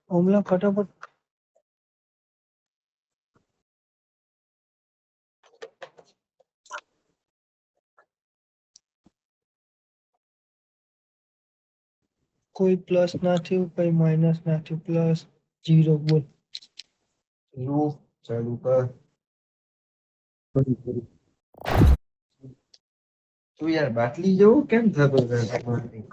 ઓમલા ફટાફટ કોઈ પ્લસ ના થયું કોઈ માઇનસ ના થયું પ્લસ 0 બોલ નો ચાલુ કર તું યાર બાટલી જેવું કેમ થતો તમારી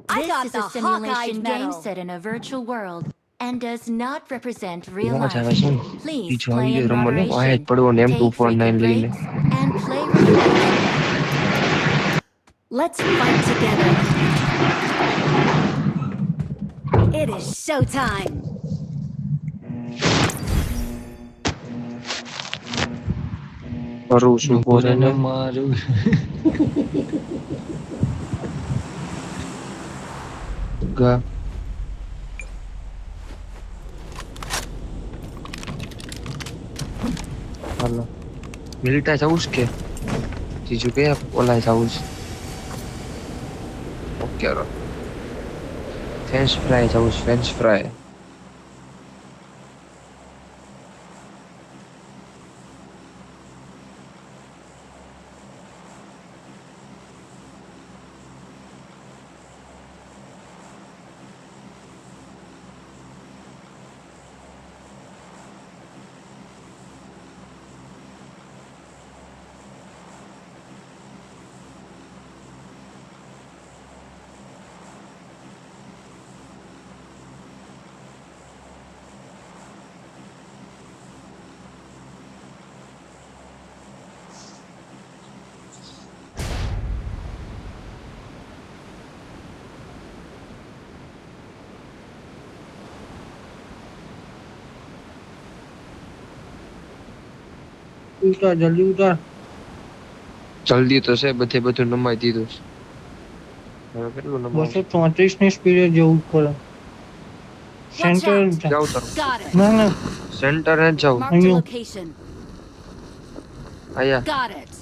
I got This the is a simulation Hawkeye game medal. set in a virtual world and does not represent real મોજ આવે life. છે Please બીજું play આવી in ગયું રમવાનું વાહેજ moderation, પડવો ને take frequent M249 લઈને breaks, and play responsibly. Let's fight together. It is showtime. કરું છું પોરે પોરે મારું ગા હાલો મિલિટા જવું છે કે બીજું કે ઓલા જવું છે ઓકે ફ્રેન્ચ ફ્રાય જવું છે ફ્રેન્ચ ફ્રાય ઉતાર જલ્દી ઉતાર જલ્દી તો છે બધે બધું નમાઈ દીધું છે હવે કેટલું નમાવું 234 ની સ્પીડે જવું પડે Watch સેન્ટર out. જાવ તાર Got it. ના ના સેન્ટર ને જાવ Marked a Ayun. location. આયા Got it.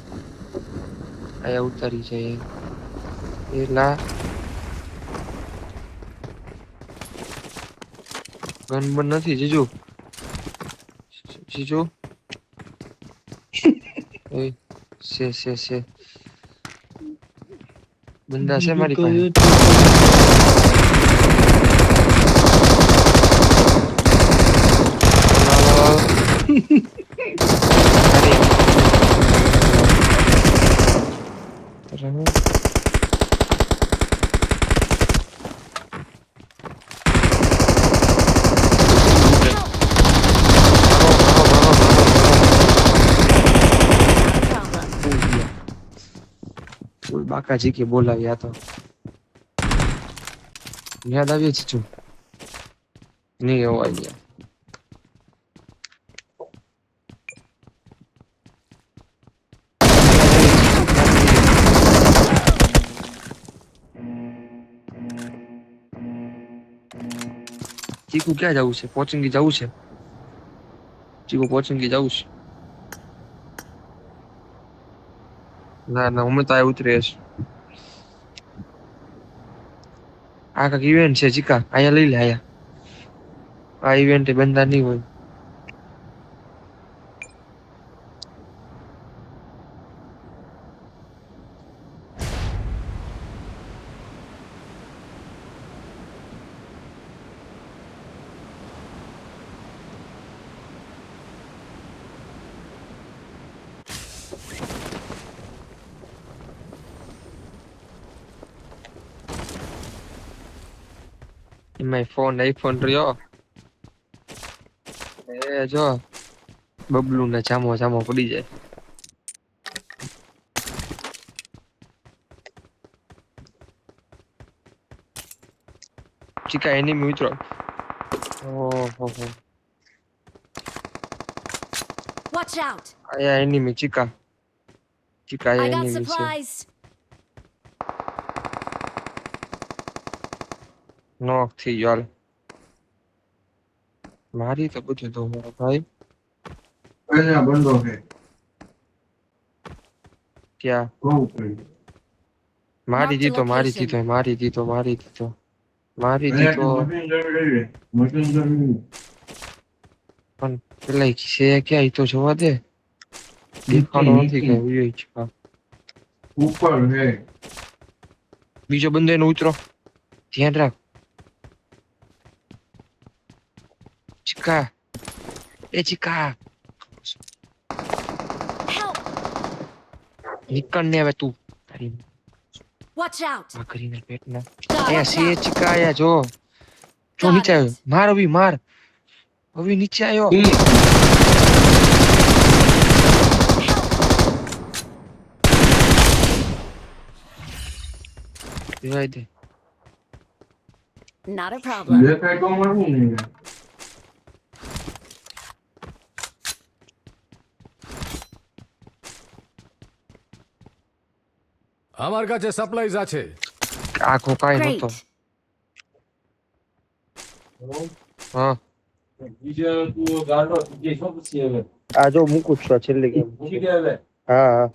આયા ઉતારી જાય એલા ગન બન નથી જીજુ જીજુ એ છે બંદા છે મારી પાસે બાકાજી કે બોલાવ્યા તો યાદ આવી છે તું નહીં અવાજ યાર ચીકુ ક્યાં જવું છે પોચિંગી જવું છે ચીકુ પોચિંગી જવું છે ના હું તો આ ઉતરીશ આ કાંઈક ઇવેન્ટ છે ચીકા અહીંયા લઈ લે આયા આ ઇવેન્ટ બંધા નહીં હોય એમાં ફોન આઈફોન રહ્યો એ જો બબલુ ને જામો પડી જાય ચીકા એનિમી મિત્રો ઓહો Watch out. આયા એનિમી ચીકા I got એનિમી છે supplies. નોક થઈ ગયો હાલ. મારી તો બધું તો મારો ભાઈ અહીંયા બંધો છે ક્યાં બહુ પડી મારી Marked a દીધો મારી location. દીધો મારી દીધો મારી દીધો મારી દીધો અહીંયા મશીન જમી લઈ મશીન જમી પણ પેલા છે ક્યાં ઈ તો જોવા દે દેખાડો નથી કઈ ઉયો છે હા. ઉપર છે બીજો બંદો એનો ઉતરો ધ્યાન રાખ ચીકા એ ચીકા Help! નીકળ ને હવે તું તારી Watch out! આ કરીને પેટના God, અહીંયા watch છે out! ચીકા આયા જો જો Got નીચે આવ્યો it. માર અભી માર અભી નીચે આવ્યો રેવાય દે Not a problem. દેખાય તો મળવું નહીં আমার কাছে সাপ্লাইজ আছে આખો કાઈ નતો Great. હા બીજા તું ગાડો જે શું છે હવે આ જો મૂકું છું આ છેલ્લી ગેમ મૂકી દે હવે હા હા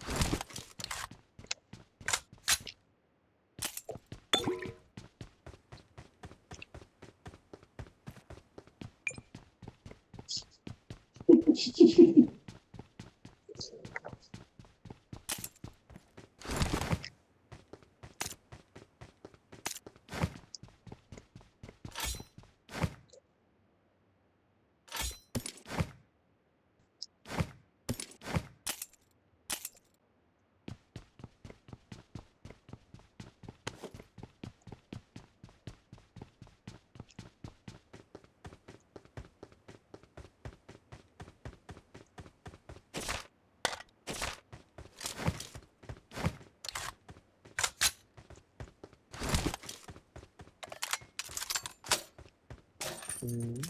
હમ.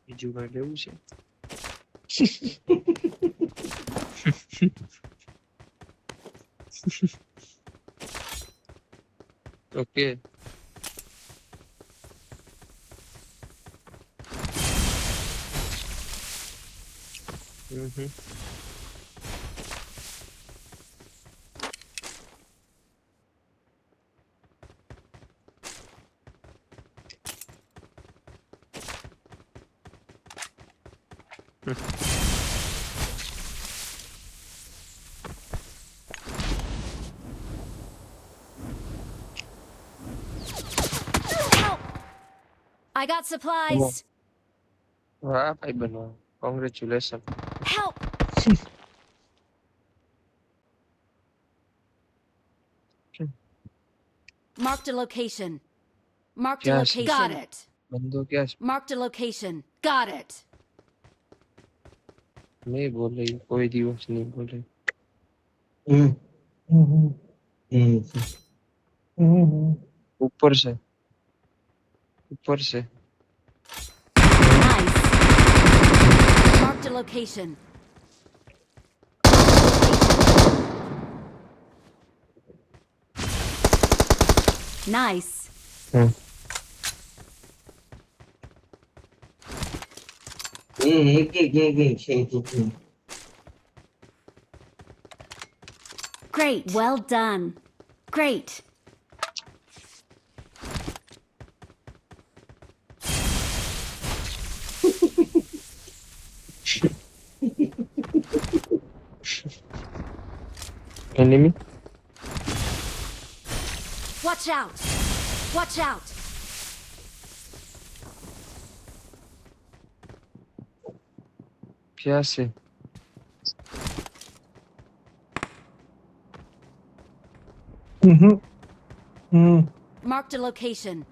બીજું કઈ લેવું છે okay hmm Help! I got supplies. વાહ ભાઈ બનો congratulation Help! Marked a location. Marked a Yes. location. Got it. બંદો ક્યાં છે Marked a location. Got it. નહીં બોલે ઈ કોઈ દિવસ નહીં બોલે હમ હમ હમ હમ ઉપર છે ઉપર છે Nice. Marked a location. Nice. એક છે Great. Well done. Great. enemy Watch out. Watch out. ક્યાં છે હમ Marked a location.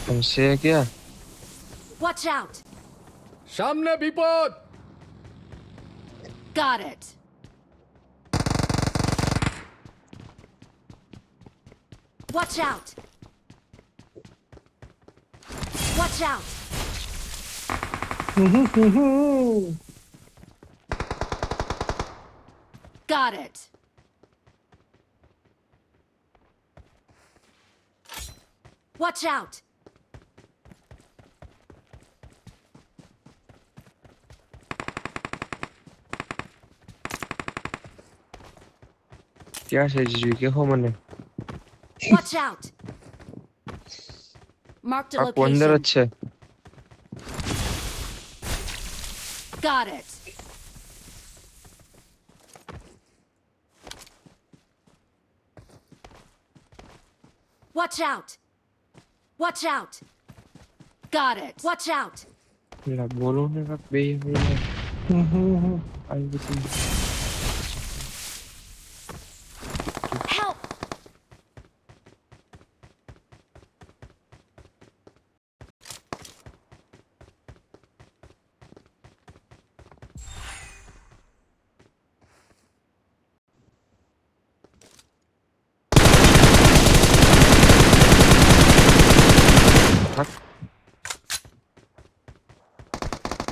પણ છે ક્યાં Watch out. সামনে বিপদ Got it. Watch out! Watch out! Got it! Watch out! ક્યાં છે જીજુ કે હો મને Watch out! Marked a આખું અંદર જ location. છે Got it! Watch out! Watch out! Got it! Watch out! પેલા બોલો ને કાંક બે આવી બધી Help!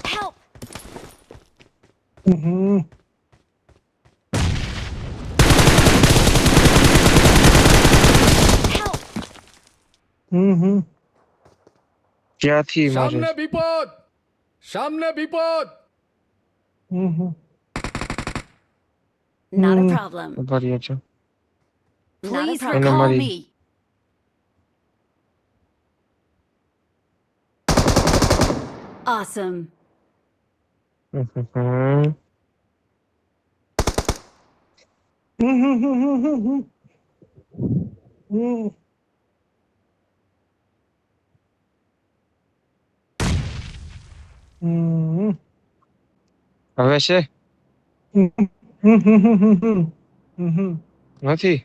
Help! Help! ક્યાંથી મારે સામને વિપદ સામને વિપદ Not a problem. ઉભા રહ્યા છો Please problem. recall Nobody. me. Awesome. હવે છે નથી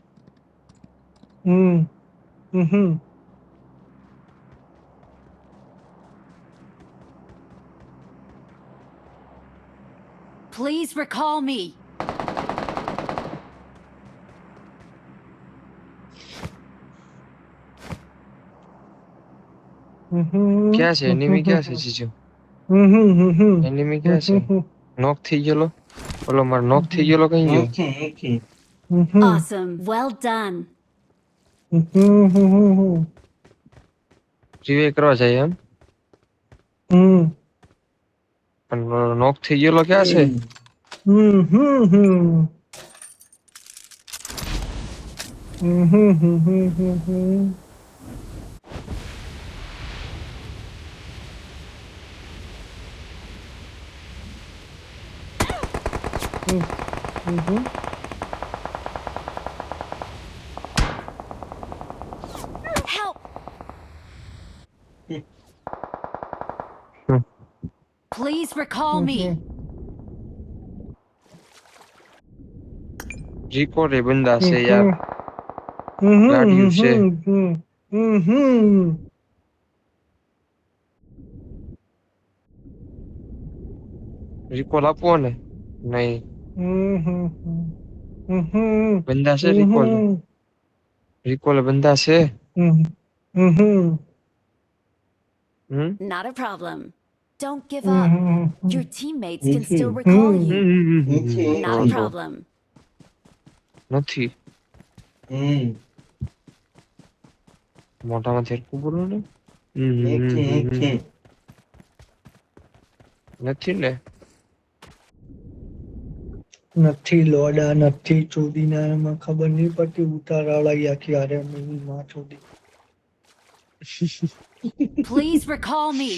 Please recall me. ક્યાં છે એનિમી ક્યાં છે જીજુ એનિમી ક્યાં છે નોક થઈ ગયેલો ઓલો મારો નોક થઈ ગયેલો કઈ ગયો Okay. Awesome. Well done. રિવે કરવા જાય એમ પણ નોક થઈ ગયેલો ક્યાં છે Help! Please recall me. Record એ બંદા છે યાર ગાડીઓ છે રિકોલ આપવો ને નહીં બંદા છે રિકોલ બંદા છે Not a problem. Don't give up. Your teammates can still recall you. Not a problem. નથી મોઢામાંથી હરખું બોલો ને નથી ને નથી લોડા નથી ચોદીના એમાં ખબર નહીં પડતી ઉતારાળા આખી હારે માં ચોદી Please recall me.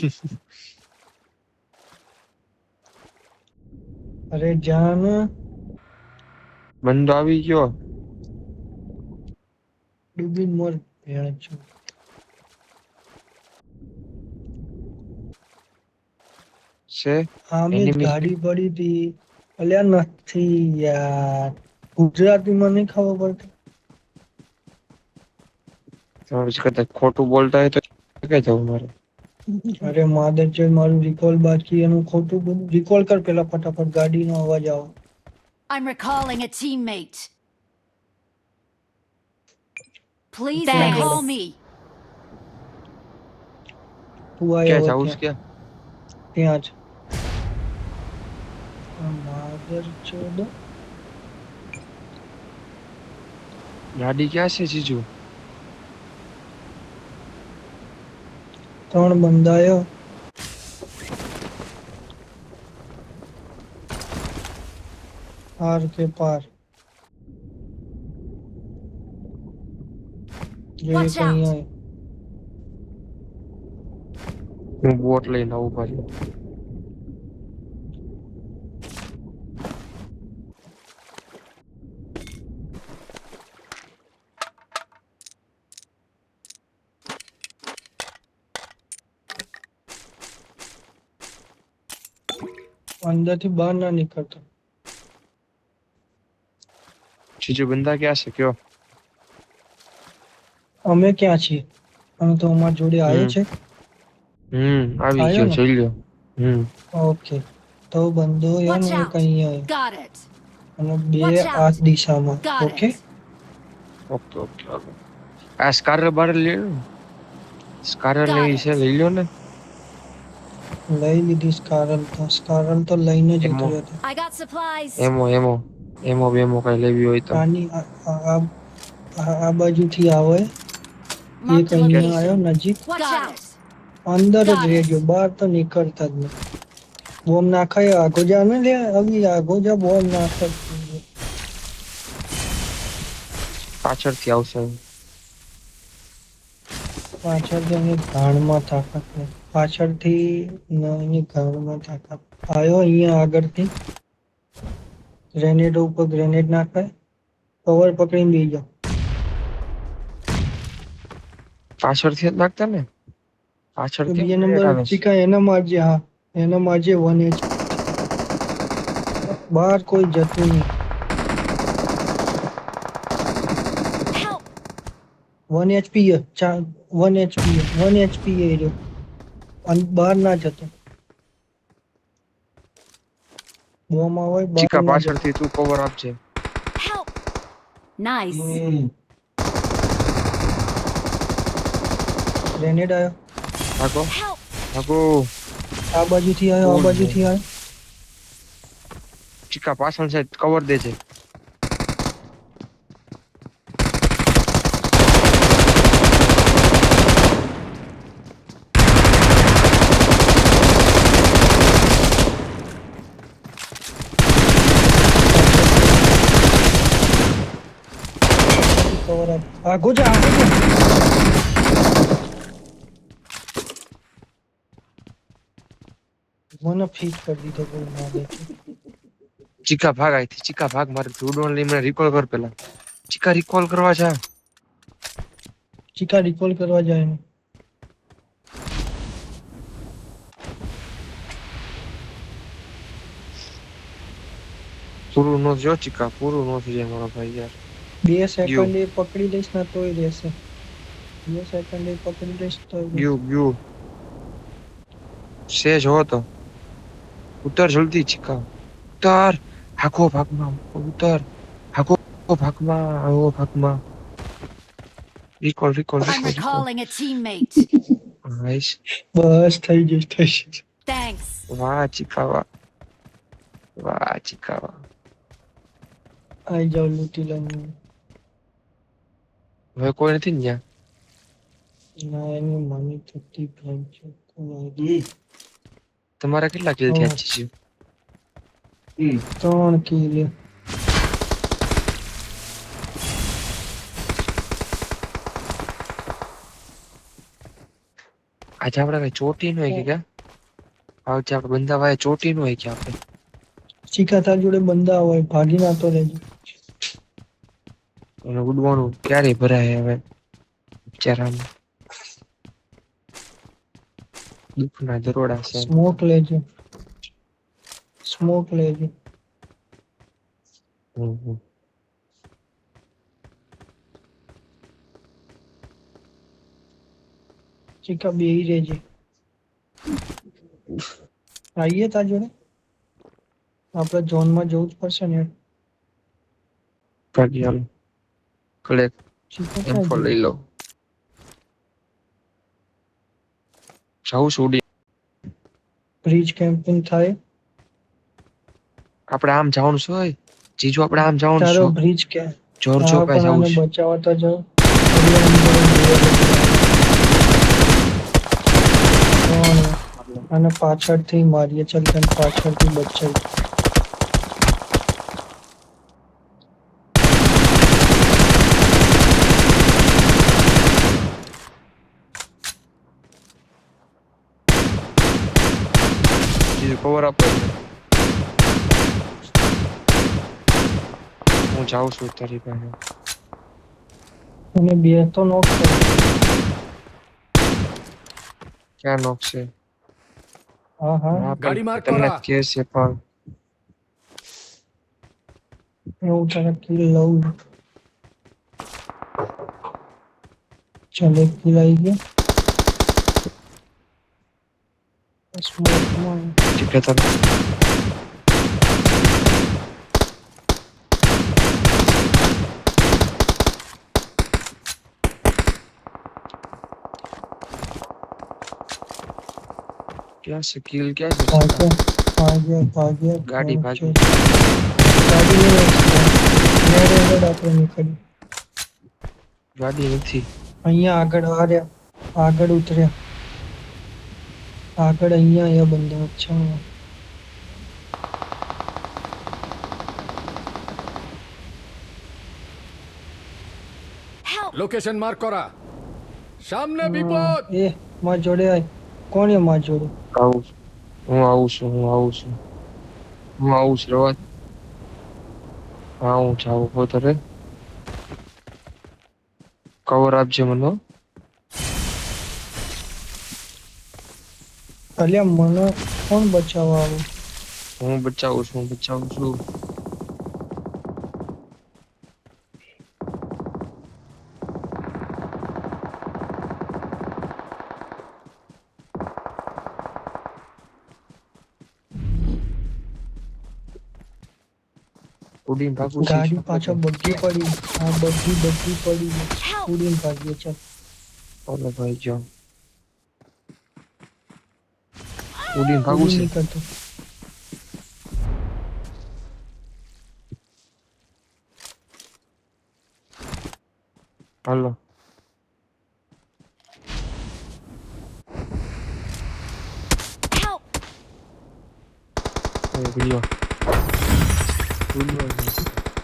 અરે જાન બંદો આવી ગયો ડૂબીને મોર ભેણ છું છે આમે Enemy. ગાડી પડી હતી અલ્યા નથી યાર ગુજરાતીમાં નહીં ખબર પડતી તમે પછી કદાચ ખોટું બોલતા હોય તો કઈ જવું મારે અરે માદર છે મારું રિકોલ બાકી એનું ખોટું બધું રિકોલ કર પેલા ફટાફટ ગાડીનો અવાજ આવે I'm recalling a teammate. Please Thanks. call me. તું ક્યાં આવ્યો જાવું છે ત્યાં ક્યાં ત્યાં જ માધર ચોદ ગાડી ક્યાં છે જીજુ 3 બંદા આવ્યો પાર કે પાર જે Watch કઈ out. હોય હું બોટ લઈને આવું પાછું અંદરથી બહાર ના નીકળતો જીજુ બંદા ક્યાં છે કયો અમે ક્યાં છીએ અમે તો અમારી જોડે આવ્યો છે આવી આયો ગયો ને? જોઈ લ્યો ઓકે તો બંદો હે Watch ને out. કઈ હોય Got it. અને બે Watch out. આ દિશામાં Got okay it. Okay okay okay આ સ્કારર બાર લઈ લો સ્કારર Got લેવી it. છે લઈ લો ને લઈ લીધી સ્કારલ તો લઈને જ એમો. ઉતર્યો હતો I got supplies. એમો એમો એમો બેમો કઈ લેવી હોય તો આની આ બાજુથી આવે એક Marked a અહીંયા આવ્યો location. નજીક Watch out. અંદર જ Got it. રહેજો બહાર તો નીકળતા જ નહીં બોમ્બ નાખાય આગો જા ને લે આવી આગો જા બોમ્બ નાખાય પાછળથી આવશે પાછળ એની ઘાણમાં તાકાત નહીં પાછળથી એની ઘાણમાં તાકાત આવ્યો અહીંયા આગળથી ગ્રેનેડ ઉપર ગ્રેનેડ નાખાય કવર પકડીને બેસી જાઓ પાછળથી જ નાખતા ને પાછળથી બીજા grenade નંબર આવે છે. ચીકા એના મારજે હા એના મારજે 1 HP બહાર કોઈ જતું નહીં Help. 1 HP 1 HP 1 HP એ રહ્યો અને બહાર ના જતો બોમ્બ આવે ચીકા બહાર ના જતો પાછળથી તું કવર આપજે Help. Nice. ગ્રેનેડ આવ્યો ભાગો Help. ભાગો આ બાજુથી આવ્યો આ બાજુથી આવ્યો ચીકા પાછળ છે કવર દેજે કવર આપ આગો જા મને ફીટ કરી દીધો કોઈ ના દેખે ચીકા ભાગ અહીંથી ચીકા ભાગ મારે ઉડોન લઈ મને રિકોલ કર પેલા ચીકા રિકોલ કરવા જા ચીકા રિકોલ કરવા જાય ને પૂરું નો જો ચીકા પૂરું નો થઈ જાય મારો ભાઈ યાર 2 સેકન્ડ એ પકડી લઈશ ને તોય રહેશે 2 સેકન્ડ એ પકડી લઈશ તોય રહેશે. ગયું ગયું સેજ હો તો ઉતર જલ્દી ચીકા ઉતર હાકો ભાગમાં ઉતર હાકો ભાગમાં આવો ભાગમાં recall recall I'm recall recalling a teammate. Nice બસ થઈ જશે Thanks. વાહ ચીકા વાહ ચીકા વાહ આઈ જાવ લૂંટી લઉં હવે કોઈ નથી ને ત્યાં ના એની મમ્મી થતી ભાઈ છે તમારા કેટલા કિલ થયા છે જીજુ? 3 કિલ આજે આપણે કઈ ચોટી નું હોય કે ક્યાં આજે આપણે બંધા વાય ચોટી નું હોય કે આપણે ચીકા તાર જોડે બંદા હોય ભાગી ના તો રહેજો અને ઉડવાનું ક્યારે ભરાય હવે બિચારાને દુઃખના દરોડા છે સ્મોક લેજો હમ. ચીકા બેહી રહેજે આવીએ તાર જોડે આપણે ઝોનમાં જવું જ પડશે ને ભાગી હાલો કલેક્ટ ચીકુ M4 ક્યાં લઈ લો. જાઉં છું ઉડી. બ્રિજ કેમ્પિંગ થાય આપણે આમ જવાનું છે ઓય. જીજુ આપણે આમ જવાનું તારો છે. બ્રિજ ક્યાં જોર હા પાસે પણ જવું આને છે. બચાવતા જાઓ કોણ અને પાછળથી મારીએ ચાલ તને પાછળથી બચાવી જીજુ કવર આપો. હું જાઉં છું તારી પાસે. અને બે તો નોક કરી ક્યાં નોક છે? હા હા હા ગાડી પણ માર્ક ખતરનાક કરા. કેસ છે પણ હું તને કિલ લઉં ચાલ એક કિલ આવી ગયા સ્મોકમાં ટીકે તને ક્યાં છે કિલ ક્યાં છે ભાગ્યા ગાડી પહોંચે ભાગી ગાડી લઈ રેડ એલર્ટ આપણે નીકળી ગાડી નથી અહીંયા આગળ આ રહ્યા આગળ ઉતર્યા આગળ અહીંયા બંદા અચ્છા Help! লোকেশন মার্ক করা সামনে বিপদ એ માં જોડે આય કોણ એ માં જોડે આવું છું. હું આવું છું રવા હા હું જાઉં હો તારે કવર આપજે મને હો. અલ્યા મને કોણ બચાવવા આવે હું બચાવું છું ઉડીને ભાગું છું ગાડી પાછળ બગ્ગી પડી આ બગ્ગી પડી Help! ઉડીને ભાગીએ ચાલ ઓલો ભાઈ જો ઉડીને ભાગું ઉડી છે નીકળતો હાલો Help! એ ગયો